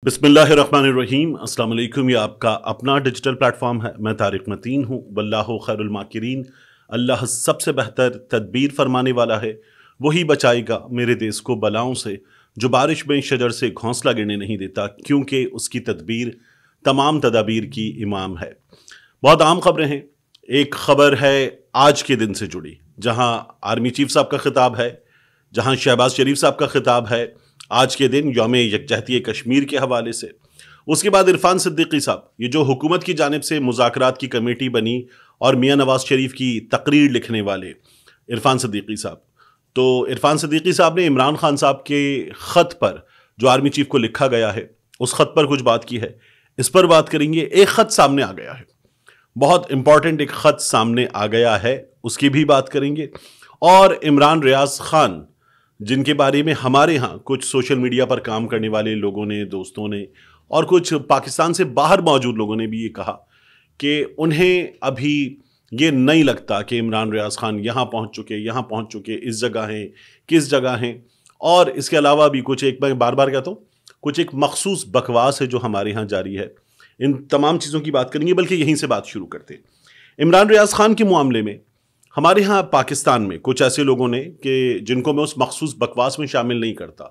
बिस्मिल्लाहिर्रहमानिर्रहीम। अस्सलाम वालेकुम। ये आपका अपना डिजिटल प्लेटफॉर्म है। मैं तारिक मतीन हूँ। वल्लाहु खैरुल माकिरीन। अल्लाह सबसे बेहतर तदबीर फरमाने वाला है। वही बचाएगा मेरे देश को बलाओं से, जो बारिश में शजर से घोंसला गिरने नहीं देता, क्योंकि उसकी तदबीर तमाम तदाबीर की इमाम है। बहुत आम खबरें हैं। एक खबर है आज के दिन से जुड़ी, जहाँ आर्मी चीफ साहब का खिताब है, जहाँ शहबाज शरीफ साहब का खिताब है आज के दिन यौम यकजहती कश्मीर के हवाले से। उसके बाद इरफान सिद्दीकी साहब, ये जो हुकूमत की जानिब से मुज़ाकरात की कमेटी बनी और मियाँ नवाज शरीफ की तकरीर लिखने वाले इरफान सिद्दीकी साहब, तो इरफान सिद्दीकी साहब ने इमरान खान साहब के ख़त पर जो आर्मी चीफ को लिखा गया है, उस ख़त पर कुछ बात की है। इस पर बात करेंगे। एक ख़त सामने आ गया है, बहुत इंपॉर्टेंट एक ख़त सामने आ गया है, उसकी भी बात करेंगे। और इमरान रियाज खान, जिनके बारे में हमारे यहाँ कुछ सोशल मीडिया पर काम करने वाले लोगों ने, दोस्तों ने, और कुछ पाकिस्तान से बाहर मौजूद लोगों ने भी ये कहा कि उन्हें अभी ये नहीं लगता कि इमरान रियाज खान यहाँ पहुँच चुके, इस जगह हैं, किस जगह हैं। और इसके अलावा भी कुछ, एक मैं बार बार कहता हूँ, कुछ एक मखसूस बकवास है जो हमारे यहाँ जारी है। इन तमाम चीज़ों की बात करेंगे, बल्कि यहीं से बात शुरू करते हैं। इमरान रियाज खान के मामले में हमारे यहाँ पाकिस्तान में कुछ ऐसे लोगों ने, कि जिनको मैं उस मखसूस बकवास में शामिल नहीं करता,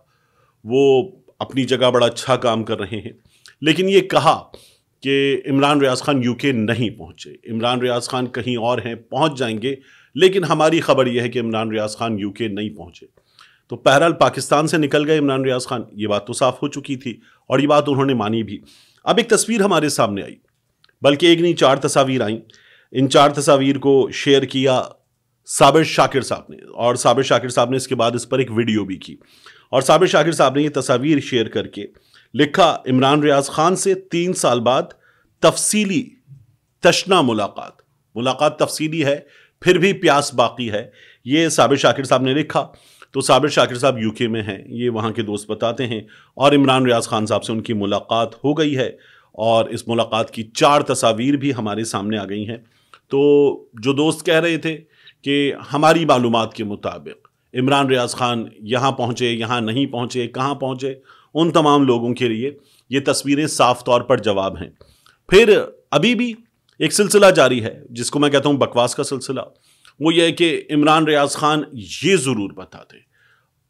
वो अपनी जगह बड़ा अच्छा काम कर रहे हैं, लेकिन ये कहा कि इमरान रियाज खान यूके नहीं पहुँचे, इमरान रियाज खान कहीं और हैं, पहुँच जाएंगे, लेकिन हमारी खबर यह है कि इमरान रियाज खान यूके नहीं पहुँचे। तो बहरहाल पाकिस्तान से निकल गए इमरान रियाज खान, ये बात तो साफ हो चुकी थी और ये बात उन्होंने मानी भी। अब एक तस्वीर हमारे सामने आई, बल्कि एक नहीं 4 तस्वीर आई। इन 4 तस्वीर को शेयर किया साबिर शाकिर साहब ने, और साबिर शाकिर साहब ने इसके बाद इस पर एक वीडियो भी की। और साबिर शाकिर साहब ने ये तस्वीर शेयर करके लिखा, इमरान रियाज खान से 3 साल बाद तफसीली तशना मुलाकात तफसीली है, फिर भी प्यास बाकी है। ये साबिर शाकिर साहब ने लिखा। तो साबिर शाकिर साहब यूके में हैं, ये वहाँ के दोस्त बताते हैं, और इमरान रियाज खान साहब से उनकी मुलाकात हो गई है, और इस मुलाकात की 4 तस्वीर भी हमारे सामने आ गई हैं। तो जो दोस्त कह रहे थे कि हमारी मालूमात के मुताबिक इमरान रियाज खान यहाँ पहुँचे, यहाँ नहीं पहुँचे, कहाँ पहुँचे, उन तमाम लोगों के लिए ये तस्वीरें साफ तौर पर जवाब हैं। फिर अभी भी एक सिलसिला जारी है, जिसको मैं कहता हूँ बकवास का सिलसिला। वो ये है कि इमरान रियाज खान ये ज़रूर बता दे,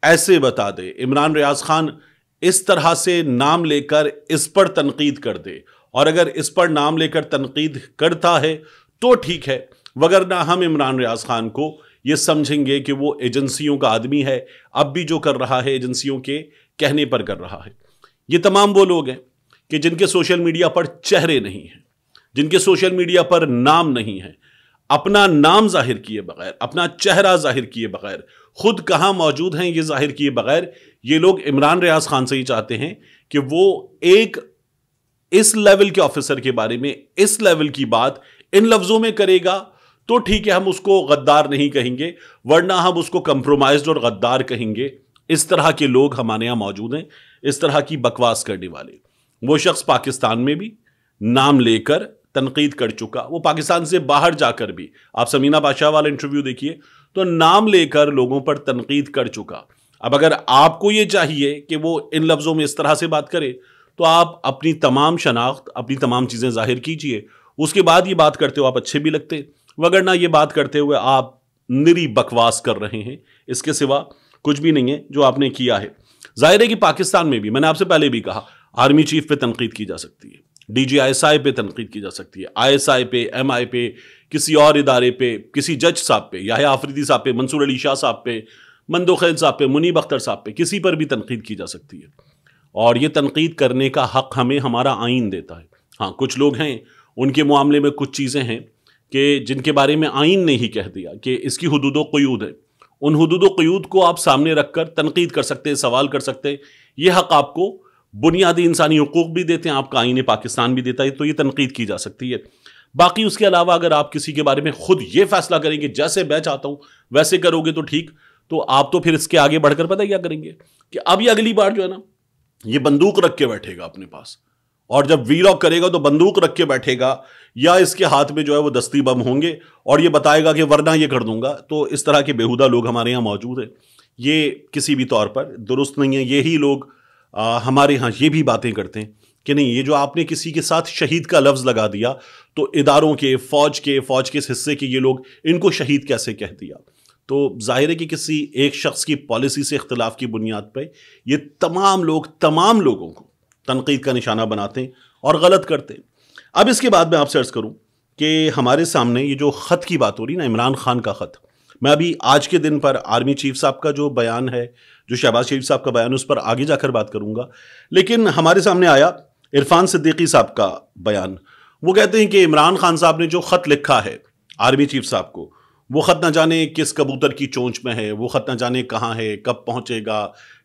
ऐसे बता दे, इमरान रियाज खान इस तरह से नाम लेकर इस पर तनकीद कर दे, और अगर इस पर नाम लेकर तनकीद करता है तो ठीक है, वगरना हम इमरान रियाज खान को ये समझेंगे कि वो एजेंसियों का आदमी है, अब भी जो कर रहा है एजेंसियों के कहने पर कर रहा है। ये तमाम वो लोग हैं कि जिनके सोशल मीडिया पर चेहरे नहीं हैं, जिनके सोशल मीडिया पर नाम नहीं है, अपना नाम जाहिर किए बगैर, अपना चेहरा जाहिर किए बगैर, खुद कहाँ मौजूद हैं ये जाहिर किए बगैर, ये लोग इमरान रियाज खान से ही चाहते हैं कि वो एक इस लेवल के ऑफिसर के बारे में इस लेवल की बात इन लफ्जों में करेगा तो ठीक है, हम उसको गद्दार नहीं कहेंगे, वरना हम उसको कंप्रोमाइज्ड और गद्दार कहेंगे। इस तरह के लोग हमारे यहाँ मौजूद हैं, इस तरह की बकवास करने वाले। वो शख्स पाकिस्तान में भी नाम लेकर तनकीद कर चुका, वो पाकिस्तान से बाहर जाकर भी, आप समीना बादशाह वाला इंटरव्यू देखिए, तो नाम लेकर लोगों पर तनकीद कर चुका। अब अगर आपको ये चाहिए कि वो इन लफ्जों में इस तरह से बात करे, तो आप अपनी तमाम शनाख्त, अपनी तमाम चीज़ें जाहिर कीजिए, उसके बाद ये बात करते हो आप अच्छे भी लगते, वगरना ये बात करते हुए आप निरी बकवास कर रहे हैं, इसके सिवा कुछ भी नहीं है जो आपने किया है। जाहिर है कि पाकिस्तान में भी, मैंने आपसे पहले भी कहा, आर्मी चीफ पे तनकीद की जा सकती है, DGISI पे तनकीद की जा सकती है, ISI पे, MI पे, किसी और इदारे पे, किसी जज साहब पे, याह्या आफरीदी साहब पे, मंसूर अली शाह साहब पे, मंदोखैल साहब पे, मुनीब अख्तर साहब पे, किसी पर भी तनकीद की जा सकती है, और ये तनकीद करने का हक हमें हमारा आइन देता है। हाँ, कुछ लोग हैं, उनके मामले में कुछ चीज़ें हैं कि जिनके बारे में आइन ने ही कह दिया कि इसकी हुदूद व क़ुयूद है, उन हुदूद व क़ुयूद को आप सामने रखकर तनकीद कर सकते हैं, सवाल कर सकते हैं। ये हक़ आपको बुनियादी इंसानी हुकूक भी देते हैं, आपका आइन पाकिस्तान भी देता है, तो ये तनकीद की जा सकती है। बाकी उसके अलावा अगर आप किसी के बारे में खुद ये फैसला करेंगे जैसे मैं चाहता हूँ वैसे करोगे तो ठीक, तो आप तो फिर इसके आगे बढ़कर पता क्या करेंगे कि अब ये अगली बार जो है ना, ये बंदूक रख के बैठेगा अपने पास, और जब वीलॉग करेगा तो बंदूक रख के बैठेगा, या इसके हाथ में जो है वो दस्ती बम होंगे, और ये बताएगा कि वरना ये कर दूंगा। तो इस तरह के बेहुदा लोग हमारे यहाँ मौजूद हैं, ये किसी भी तौर पर दुरुस्त नहीं है। यही लोग हमारे यहाँ ये भी बातें करते हैं कि नहीं, ये जो आपने किसी के साथ शहीद का लफ्ज़ लगा दिया तो इदारों के फ़ौज के इस हिस्से के ये लोग इनको शहीद कैसे कह दिया। तो जाहिर है कि किसी एक शख्स की पॉलिसी से इख्तिलाफ की बुनियाद पर ये तमाम लोगों को तनकीद का निशाना बनाते हैं और गलत करते हैं। अब इसके बाद मैं आपसे अर्ज़ करूँ कि हमारे सामने ये जो ख़त की बात हो रही ना, इमरान खान का ख़त, मैं अभी आज के दिन पर आर्मी चीफ साहब का जो बयान है, जो शहबाज शरीफ साहब का बयान है, उस पर आगे जाकर बात करूंगा। लेकिन हमारे सामने आया इरफान सिद्दीकी साहब का बयान। वो कहते हैं कि इमरान खान साहब ने जो ख़त लिखा है आर्मी चीफ साहब को, वो ख़त ना जाने किस कबूतर की चोंच में है, वो ख़त ना जाने कहाँ है, कब पहुँचेगा,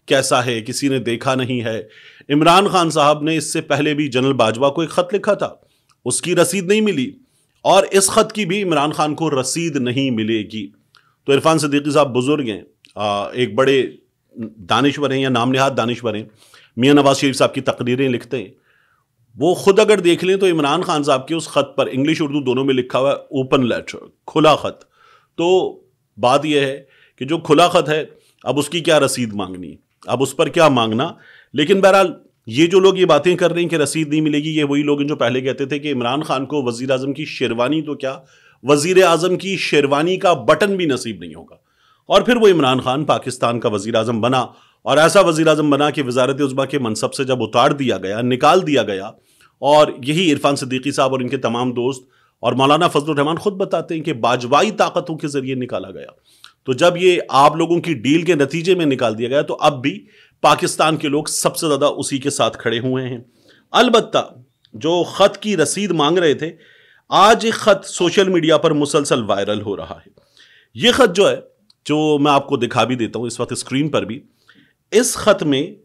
कैसा है, किसी ने देखा नहीं है। इमरान खान साहब ने इससे पहले भी जनरल बाजवा को एक ख़त लिखा था, उसकी रसीद नहीं मिली, और इस ख़त की भी इमरान खान को रसीद नहीं मिलेगी। तो इरफान सिद्दीकी साहब बुजुर्ग हैं, एक बड़े दानिश्वर हैं या नाम निहाद दानिश्वर हैं, मियाँ नवाज शरीफ साहब की तकरीरें लिखते हैं। वो खुद अगर देख लें तो इमरान खान साहब के उस ख़त पर इंग्लिश उर्दू दोनों में लिखा हुआ है ओपन लेटर, खुला ख़त। तो बात यह है कि जो खुला ख़त है अब उसकी क्या रसीद मांगनी, अब उस पर क्या मांगना। लेकिन बहरहाल ये जो लोग ये बातें कर रहे हैं कि रसीद नहीं मिलेगी, ये वही लोग हैं जो पहले कहते थे कि इमरान खान को वज़ीर आज़म की शेरवानी तो क्या, वज़ीर आज़म की शेरवानी का बटन भी नसीब नहीं होगा। और फिर वो इमरान खान पाकिस्तान का वज़ीर आज़म बना, और ऐसा वज़ीर आज़म बना कि वज़ारत उज़्मा के मनसब से जब उतार दिया गया, निकाल दिया गया, और यही इरफान सिद्दीकी साहब और इनके तमाम दोस्त और मौलाना फजलुर रहमान खुद बताते हैं कि बाजवाई ताकतों के ज़रिए निकाला गया। तो जब ये आप लोगों की डील के नतीजे में निकाल दिया गया, तो अब भी पाकिस्तान के लोग सबसे ज़्यादा उसी के साथ खड़े हुए हैं। अलबत्ता जो ख़त की रसीद मांग रहे थे, आज एक ख़त सोशल मीडिया पर मुसलसल वायरल हो रहा है। ये ख़त जो है, जो मैं आपको दिखा भी देता हूं इस वक्त स्क्रीन पर भी, इस ख़त में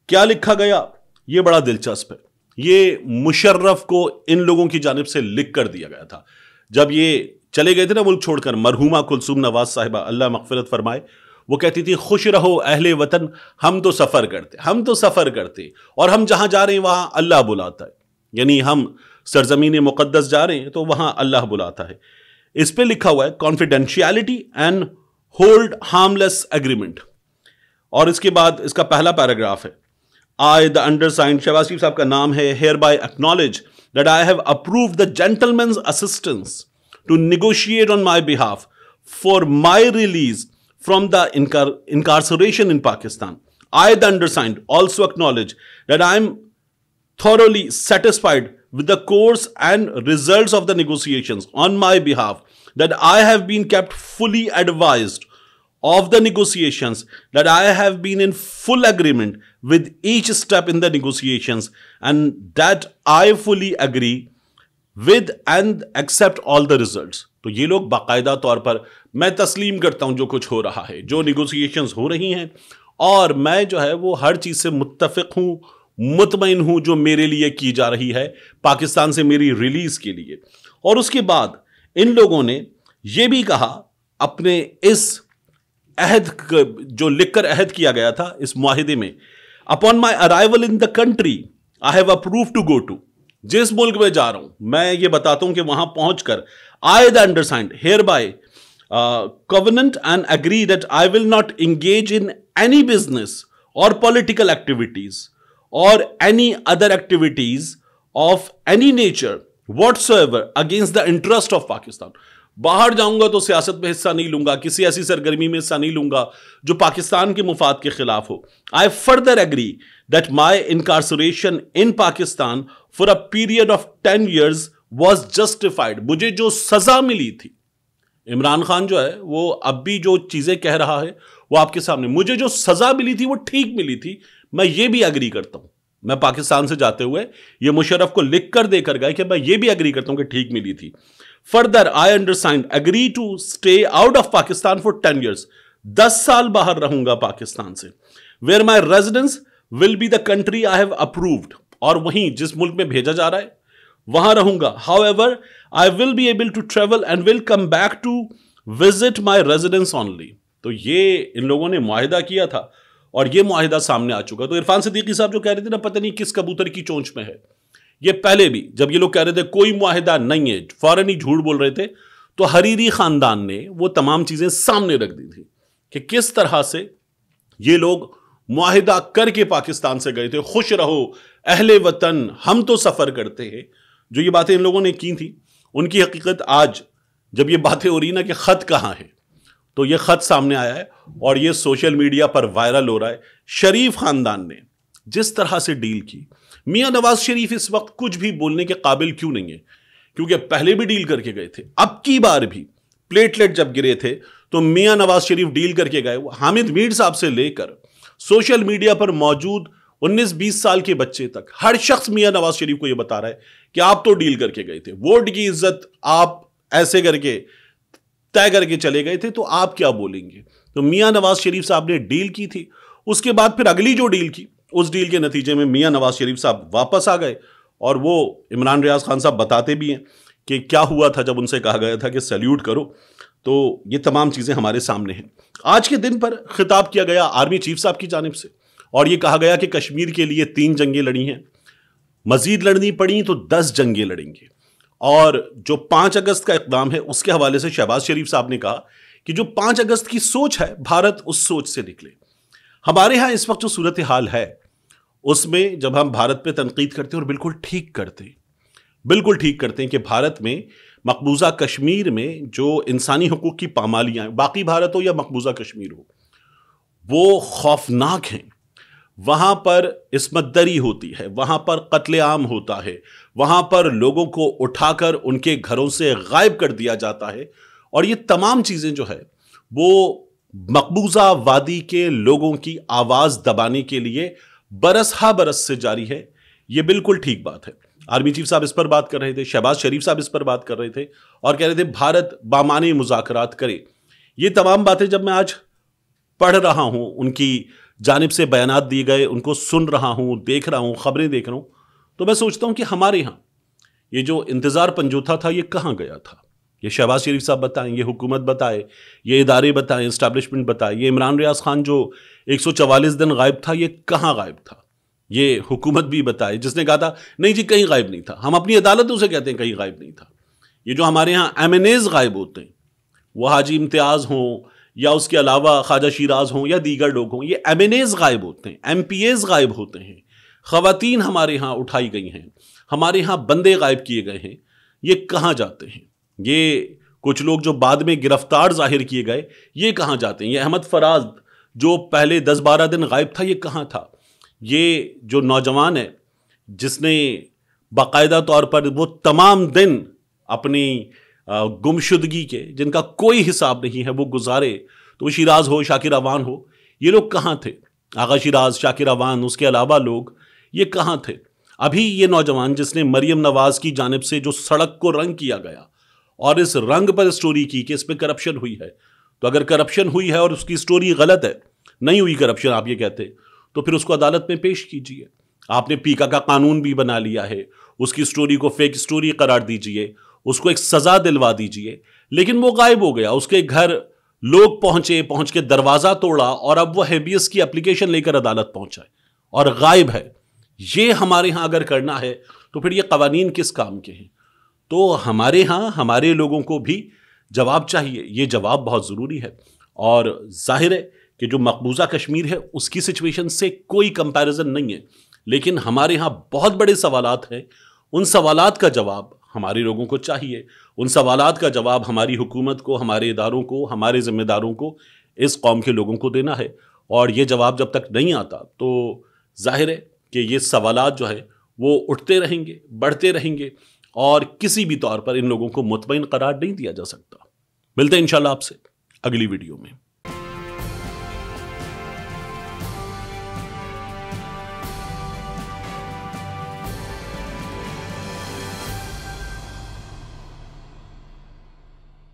क्या लिखा गया ये बड़ा दिलचस्प है। ये मुशर्रफ को इन लोगों की जानिब से लिख कर दिया गया था जब ये चले गए थे ना मुल्क छोड़कर। मरहुमा कुलसूम नवाज साहिबा, अल्लाह मग़फ़िरत फरमाए, वो कहती थी, खुश रहो अहले वतन, हम तो सफ़र करते और हम जहां जा रहे हैं वहां अल्लाह बुलाता है। यानी हम सरजमीन मुक़द्दस जा रहे हैं तो वहां अल्लाह बुलाता है। इस पे लिखा हुआ है confidentiality and hold harmless agreement, और इसके बाद इसका पहला पैराग्राफ है, आई द अंडरसाइंड, शहबाज शरीफ साहब का नाम है, hereby acknowledge that I have approved the gentleman's assistance to negotiate on my behalf for my release from the incarceration in Pakistan. I, the undersigned, also acknowledge that I am thoroughly satisfied with the course and results of the negotiations on my behalf, that I have been kept fully advised of the negotiations, that I have been in full agreement with each step in the negotiations, and that I fully agree with and accept all the results. तो ये लोग बाकायदा तौर पर, मैं तस्लीम करता हूं जो कुछ हो रहा है, जो निगोसिएशंस हो रही हैं, और मैं जो है वो हर चीज़ से मुत्तफिक हूं, मुतमईन हूं जो मेरे लिए की जा रही है पाकिस्तान से मेरी रिलीज के लिए। और उसके बाद इन लोगों ने ये भी कहा अपने इस अहद जो लिखकर अहद किया गया था इस मुआहिदे में, upon my arrival in the country I have approve to go to, जिस मुल्क में जा रहा हूं मैं ये बताता हूं कि वहां पहुंचकर, I the undersigned hereby covenant and agree that I will not engage in any business or political activities or any other activities of any nature whatsoever against the interest of Pakistan. बाहर जाऊंगा तो सियासत में हिस्सा नहीं लूंगा, किसी ऐसी सरगर्मी में हिस्सा नहीं लूंगा जो पाकिस्तान के मुफाद के खिलाफ हो। I further agree that my incarceration in Pakistan for a period of 10 years was justified. मुझे जो सजा मिली थी, इमरान खान जो है वो अब भी जो चीजें कह रहा है वो आपके सामने, मुझे जो सजा मिली थी वो ठीक मिली थी, मैं ये भी एग्री करता हूं। मैं पाकिस्तान से जाते हुए ये मुशर्रफ को लिख कर देकर गए कि मैं ये भी एग्री करता हूं कि ठीक मिली थी। Further I undersigned agree to stay out of Pakistan for 10 years, 10 साल बाहर रहूंगा पाकिस्तान से। Where my residence will be the country I have approved, और वहीं जिस मुल्क में भेजा जा रहा है वहां रहूंगा। However I will be able to travel and will come back to visit my residence only. तो ये इन लोगों ने मुआहिदा किया था और ये मुआहिदा सामने आ चुका। तो इरफान सिद्दीकी साहब जो कह रहे थे ना, पता नहीं किस कबूतर की चोंच में है, ये पहले भी जब ये लोग कह रहे थे कोई मुआहिदा नहीं है, फौरन ही झूठ बोल रहे थे, तो हरीरी खानदान ने वो तमाम चीजें सामने रख दी थी कि किस तरह से ये लोग मुआहिदा करके पाकिस्तान से गए थे, खुश रहो अहले वतन हम तो सफर करते हैं। जो ये बातें इन लोगों ने की थी, उनकी हकीकत आज जब ये बातें हो रही ना कि खत कहाँ है, तो ये खत सामने आया है और ये सोशल मीडिया पर वायरल हो रहा है। शरीफ खानदान ने जिस तरह से डील की, मियां नवाज शरीफ इस वक्त कुछ भी बोलने के काबिल क्यों नहीं है, क्योंकि पहले भी डील करके गए थे, अब की बार भी प्लेटलेट जब गिरे थे तो मियां नवाज शरीफ डील करके गए। हामिद मीर साहब से लेकर सोशल मीडिया पर मौजूद 19-20 साल के बच्चे तक हर शख्स मियां नवाज शरीफ को यह बता रहा है कि आप तो डील करके गए थे, वोट की इज्जत आप ऐसे करके तय करके चले गए थे, तो आप क्या बोलेंगे। तो मियां नवाज शरीफ साहब ने डील की थी, उसके बाद फिर अगली जो डील की, उस डील के नतीजे में मियां नवाज शरीफ साहब वापस आ गए और वो इमरान रियाज खान साहब बताते भी हैं कि क्या हुआ था जब उनसे कहा गया था कि सैल्यूट करो। तो ये तमाम चीज़ें हमारे सामने हैं। आज के दिन पर खिताब किया गया आर्मी चीफ साहब की जानिब से और ये कहा गया कि कश्मीर के लिए 3 जंगें लड़ी हैं, मजीद लड़नी पड़ी तो 10 जंगें लड़ेंगे। और जो 5 अगस्त का इक़दाम है उसके हवाले से शहबाज शरीफ साहब ने कहा कि जो 5 अगस्त की सोच है, भारत उस सोच से निकले। हमारे यहाँ इस वक्त जो सूरत हाल है उसमें जब हम भारत पे तनकीद करते हैं और बिल्कुल ठीक करते हैं कि भारत में मकबूजा कश्मीर में जो इंसानी हुकूक की पामालियाँ हैं, बाकी भारत हो या मकबूजा कश्मीर हो, वो खौफनाक हैं। वहाँ पर इस्मतदरी होती है, वहाँ पर कत्लेआम होता है, वहाँ पर लोगों को उठाकर उनके घरों से गायब कर दिया जाता है। और ये तमाम चीज़ें जो है वो मकबूजा वादी के लोगों की आवाज़ दबाने के लिए बरस हा बरस से जारी है। ये बिल्कुल ठीक बात है। आर्मी चीफ साहब इस पर बात कर रहे थे, शहबाज शरीफ साहब इस पर बात कर रहे थे और कह रहे थे भारत बामानी मुज़ाकरात करे। ये तमाम बातें जब मैं आज पढ़ रहा हूँ, उनकी जानिब से बयानात दिए गए, उनको सुन रहा हूँ, देख रहा हूँ, खबरें देख रहा हूँ, तो मैं सोचता हूँ कि हमारे यहाँ ये जो इंतज़ार पंजोथा था ये कहाँ गया था। ये शहबाज शरीफ साहब बताएं, ये हुकूमत बताए, ये इदारे बताएं, इस्टेब्लिशमेंट बताए, ये इमरान रियाज खान जो 144 दिन गायब था ये कहाँ गायब था। ये हुकूमत भी बताए जिसने कहा था नहीं जी कहीं गायब नहीं था। हम अपनी अदालतों से कहते हैं कहीं गायब नहीं था। ये जो हमारे यहाँ एमएनएज गायब होते हैं, वो हाजी इम्तियाज़ हों या उसके अलावा ख्वाजा शिराज हों या दीगर लोग हों, ये एमएनएज गायब होते हैं, एमपीएज गायब होते हैं, ख़वातीन हमारे यहाँ उठाई गई हैं, हमारे यहाँ बंदे गायब किए गए हैं। ये कहाँ जाते हैं? ये कुछ लोग जो बाद में गिरफ्तार जाहिर किए गए ये कहाँ जाते हैं? ये अहमद फराज जो पहले 10-12 दिन गायब था ये कहाँ था? ये जो नौजवान है जिसने बाकायदा तौर पर वो तमाम दिन अपनी गुमशुदगी के, जिनका कोई हिसाब नहीं है, वो गुजारे, तो शिराज हो, शाकिर अवान हो, ये लोग कहाँ थे? आगा शिराज, शाकिर अवान, उसके अलावा लोग ये कहाँ थे? अभी ये नौजवान जिसने मरियम नवाज की जानिब से जो सड़क को रंग किया गया और इस रंग पर स्टोरी की कि इस पर करप्शन हुई है, तो अगर करप्शन हुई है और उसकी स्टोरी गलत है, नहीं हुई करप्शन आप ये कहते, तो फिर उसको अदालत में पेश कीजिए। आपने पीका का कानून भी बना लिया है, उसकी स्टोरी को फेक स्टोरी करार दीजिए, उसको एक सजा दिलवा दीजिए। लेकिन वो गायब हो गया, उसके घर लोग पहुंच के दरवाजा तोड़ा और अब वो हेबियस की एप्लीकेशन लेकर अदालत पहुंचा है और गायब है। ये हमारे यहां अगर करना है तो फिर ये कवानीन किस काम के हैं? तो हमारे यहां हमारे लोगों को भी जवाब चाहिए। ये जवाब बहुत ज़रूरी है और जाहिर है कि जो मकबूजा कश्मीर है उसकी सिचुएशन से कोई कंपैरिजन नहीं है, लेकिन हमारे यहाँ बहुत बड़े सवालात हैं। उन सवालात का जवाब हमारे लोगों को चाहिए, उन सवालात का जवाब हमारी हुकूमत को, हमारे इदारों को, हमारे ज़िम्मेदारों को, इस कौम के लोगों को देना है। और ये जवाब जब तक नहीं आता तो जाहिर है कि ये सवालात जो है वो उठते रहेंगे, बढ़ते रहेंगे और किसी भी तौर पर इन लोगों को मुतमईन करार नहीं दिया जा सकता। मिलते हैं इंशाल्लाह आपसे अगली वीडियो में।